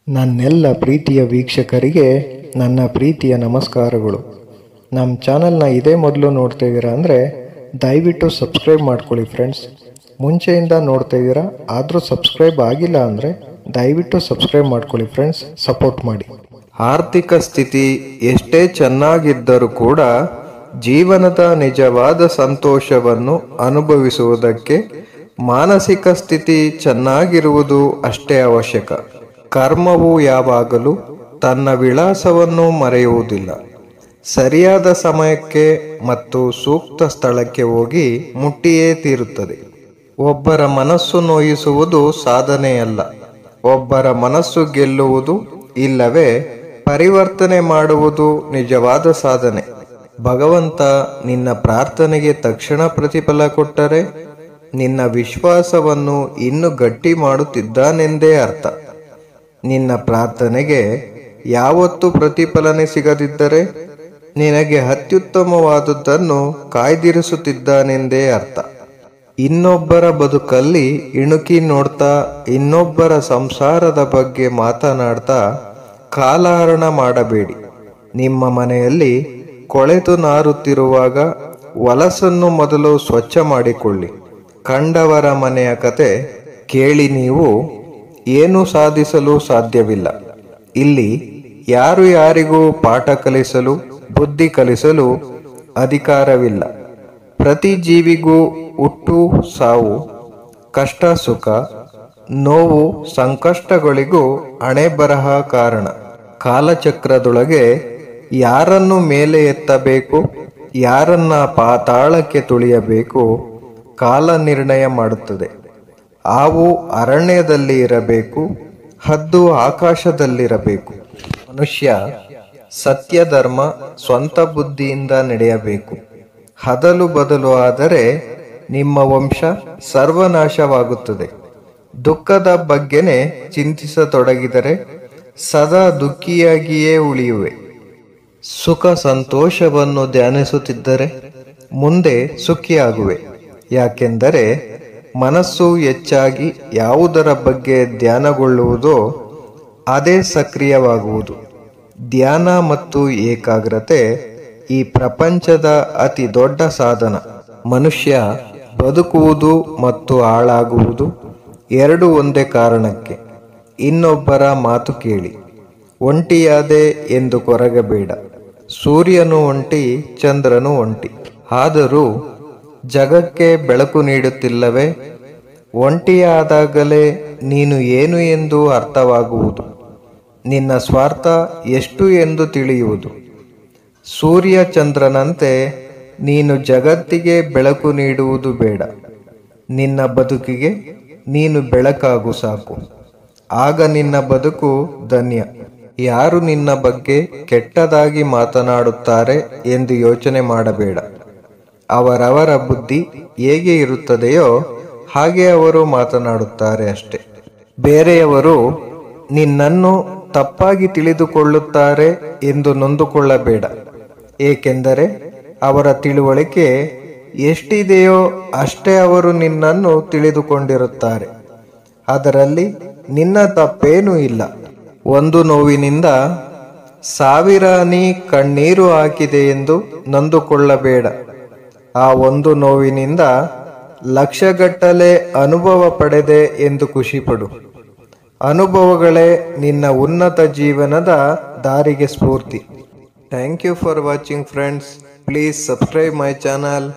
ನನ್ನೆಲ್ಲ ಪ್ರೀತಿಯ ವೀಕ್ಷಕರಿಗೆ ನನ್ನ ಪ್ರೀತಿಯ ನಮಸ್ಕಾರಗಳು. ನಮ್ಮ ಚಾನಲ್ನ ಇದೇ ಮೊದಲು ನೋಡ್ತಾ ಇದ್ದೀರಾ ಅಂದರೆ ದಯವಿಟ್ಟು ಸಬ್ಸ್ಕ್ರೈಬ್ ಮಾಡ್ಕೊಳ್ಳಿ ಫ್ರೆಂಡ್ಸ್. ಮುಂಚೆಯಿಂದ ನೋಡ್ತಾ ಇದ್ದೀರಾ ಆದರೂ ಸಬ್ಸ್ಕ್ರೈಬ್ ಆಗಿಲ್ಲ ಅಂದರೆ ದಯವಿಟ್ಟು ಸಬ್ಸ್ಕ್ರೈಬ್ ಮಾಡ್ಕೊಳ್ಳಿ ಫ್ರೆಂಡ್ಸ್, ಸಪೋರ್ಟ್ ಮಾಡಿ. ಆರ್ಥಿಕ ಸ್ಥಿತಿ ಎಷ್ಟೇ ಚೆನ್ನಾಗಿದ್ದರೂ ಕೂಡ ಜೀವನದ ನಿಜವಾದ ಸಂತೋಷವನ್ನು ಅನುಭವಿಸುವುದಕ್ಕೆ ಮಾನಸಿಕ ಸ್ಥಿತಿ ಚೆನ್ನಾಗಿರುವುದು ಅಷ್ಟೇ ಅವಶ್ಯಕ. ಕರ್ಮವು ಯಾವಾಗಲೂ ತನ್ನ ವಿಳಾಸವನ್ನು ಮರೆಯುವುದಿಲ್ಲ. ಸರಿಯಾದ ಸಮಯಕ್ಕೆ ಮತ್ತು ಸೂಕ್ತ ಸ್ಥಳಕ್ಕೆ ಹೋಗಿ ಮುಟ್ಟಿಯೇ ತೀರುತ್ತದೆ. ಒಬ್ಬರ ಮನಸ್ಸು ನೋಯಿಸುವುದು ಸಾಧನೆಯಲ್ಲ, ಒಬ್ಬರ ಮನಸ್ಸು ಗೆಲ್ಲುವುದು ಇಲ್ಲವೇ ಪರಿವರ್ತನೆ ಮಾಡುವುದು ನಿಜವಾದ ಸಾಧನೆ. ಭಗವಂತ ನಿನ್ನ ಪ್ರಾರ್ಥನೆಗೆ ತಕ್ಷಣ ಪ್ರತಿಫಲ ಕೊಟ್ಟರೆ ನಿನ್ನ ವಿಶ್ವಾಸವನ್ನು ಇನ್ನೂ ಗಟ್ಟಿ ಮಾಡುತ್ತಿದ್ದಾನೆಂದೇ ಅರ್ಥ. ನಿನ್ನ ಪ್ರಾರ್ಥನೆಗೆ ಯಾವತ್ತೂ ಪ್ರತಿಫಲನೆ ಸಿಗದಿದ್ದರೆ ನಿನಗೆ ಅತ್ಯುತ್ತಮವಾದುದನ್ನು ಕಾಯ್ದಿರಿಸುತ್ತಿದ್ದಾನೆಂದೇ ಅರ್ಥ. ಇನ್ನೊಬ್ಬರ ಬದುಕಲ್ಲಿ ಇಣುಕಿ ನೋಡ್ತಾ, ಇನ್ನೊಬ್ಬರ ಸಂಸಾರದ ಬಗ್ಗೆ ಮಾತನಾಡ್ತಾ ಕಾಲಹರಣ ಮಾಡಬೇಡಿ. ನಿಮ್ಮ ಮನೆಯಲ್ಲಿ ಕೊಳೆತು ನಾರುತ್ತಿರುವಾಗ ಹೊಲಸನ್ನು ಮೊದಲು ಸ್ವಚ್ಛ ಮಾಡಿಕೊಳ್ಳಿ. ಕಂಡವರ ಮನೆಯ ಕತೆ ಕೇಳಿ ನೀವು ಏನೂ ಸಾಧಿಸಲು ಸಾಧ್ಯವಿಲ್ಲ. ಇಲ್ಲಿ ಯಾರು ಯಾರಿಗೂ ಪಾಠ ಕಲಿಸಲು, ಬುದ್ಧಿ ಕಲಿಸಲು ಅಧಿಕಾರವಿಲ್ಲ. ಪ್ರತಿ ಜೀವಿಗೂ ಹುಟ್ಟು ಸಾವು, ಕಷ್ಟ ಸುಖ, ನೋವು ಸಂಕಷ್ಟಗಳಿಗೂ ಹಣೆ ಬರಹ ಕಾರಣ. ಕಾಲಚಕ್ರದೊಳಗೆ ಯಾರನ್ನು ಮೇಲೆ ಎತ್ತಬೇಕು, ಯಾರನ್ನ ಪಾತಾಳಕ್ಕೆ ತುಳಿಯಬೇಕು ಕಾಲ ನಿರ್ಣಯ ಮಾಡುತ್ತದೆ. ಹಾವು ಅರಣ್ಯದಲ್ಲಿ ಇರಬೇಕು, ಹದ್ದು ಆಕಾಶದಲ್ಲಿರಬೇಕು. ಮನುಷ್ಯ ಸತ್ಯ ಧರ್ಮ ಸ್ವಂತ ಬುದ್ಧಿಯಿಂದ ನಡೆಯಬೇಕು. ಹದಲು ಬದಲು ಆದರೆ ನಿಮ್ಮ ವಂಶ ಸರ್ವನಾಶವಾಗುತ್ತದೆ. ದುಃಖದ ಬಗ್ಗೆನೇ ಚಿಂತಿಸತೊಡಗಿದರೆ ಸದಾ ದುಃಖಿಯಾಗಿಯೇ ಉಳಿಯುವೆ. ಸುಖ ಸಂತೋಷವನ್ನು ಧ್ಯಾನಿಸುತ್ತಿದ್ದರೆ ಮುಂದೆ ಸುಖಿಯಾಗುವೆ. ಯಾಕೆಂದರೆ ಮನಸ್ಸು ಹೆಚ್ಚಾಗಿ ಯಾವುದರ ಬಗ್ಗೆ ಧ್ಯಾನಗೊಳ್ಳುವುದೋ ಅದೇ ಸಕ್ರಿಯವಾಗುವುದು. ಧ್ಯಾನ ಮತ್ತು ಏಕಾಗ್ರತೆ ಈ ಪ್ರಪಂಚದ ಅತಿ ದೊಡ್ಡ ಸಾಧನ. ಮನುಷ್ಯ ಬದುಕುವುದು ಮತ್ತು ಹಾಳಾಗುವುದು ಎರಡು ಒಂದೇ ಕಾರಣಕ್ಕೆ. ಇನ್ನೊಬ್ಬರ ಮಾತು ಕೇಳಿ. ಒಂಟಿಯಾದೆ ಎಂದು ಕೊರಗಬೇಡ. ಸೂರ್ಯನು ಒಂಟಿ, ಚಂದ್ರನು ಒಂಟಿ. ಆದರೂ ಜಗಕ್ಕೆ ಬೆಳಕು ನೀಡುತ್ತಿಲ್ಲವೇ? ಒಂಟಿಯಾದಾಗಲೇ ನೀನು ಏನು ಎಂದು ಅರ್ಥವಾಗುವುದು. ನಿನ್ನ ಸ್ವಾರ್ಥ ಎಷ್ಟು ಎಂದು ತಿಳಿಯುವುದು. ಸೂರ್ಯ ಚಂದ್ರನಂತೆ ನೀನು ಜಗತ್ತಿಗೆ ಬೆಳಕು ನೀಡುವುದು ಬೇಡ. ನಿನ್ನ ಬದುಕಿಗೆ ನೀನು ಬೆಳಕಾಗು ಸಾಕು. ಆಗ ನಿನ್ನ ಬದುಕು ಧನ್ಯ. ಯಾರು ನಿನ್ನ ಬಗ್ಗೆ ಕೆಟ್ಟದಾಗಿ ಮಾತನಾಡುತ್ತಾರೆ ಎಂದು ಯೋಚನೆ ಮಾಡಬೇಡ. ಅವರವರ ಬುದ್ಧಿ ಹೇಗೆ ಇರುತ್ತದೆಯೋ ಹಾಗೆ ಅವರು ಮಾತನಾಡುತ್ತಾರೆ ಅಷ್ಟೆ. ಬೇರೆಯವರು ನಿನ್ನನ್ನು ತಪ್ಪಾಗಿ ತಿಳಿದುಕೊಳ್ಳುತ್ತಾರೆ ಎಂದು ನೊಂದುಕೊಳ್ಳಬೇಡ. ಏಕೆಂದರೆ ಅವರ ತಿಳುವಳಿಕೆ ಎಷ್ಟಿದೆಯೋ ಅಷ್ಟೇ ಅವರು ನಿನ್ನನ್ನು ತಿಳಿದುಕೊಂಡಿರುತ್ತಾರೆ. ಅದರಲ್ಲಿ ನಿನ್ನ ತಪ್ಪೇನೂ ಇಲ್ಲ. ಒಂದು ನೋವಿನಿಂದ 1000 ಹನಿ ಕಣ್ಣೀರು ಹಾಕಿದೆ ಎಂದು ನೊಂದುಕೊಳ್ಳಬೇಡ. ಆ ಒಂದು ನೋವಿನಿಂದ ಲಕ್ಷಗಟ್ಟಲೆ ಅನುಭವ ಪಡೆದೆ ಎಂದು ಖುಷಿಪಡು. ಅನುಭವಗಳೇ ನಿನ್ನ ಉನ್ನತ ಜೀವನದ ದಾರಿಗೆ ಸ್ಫೂರ್ತಿ. Thank you for watching friends. Please subscribe my channel.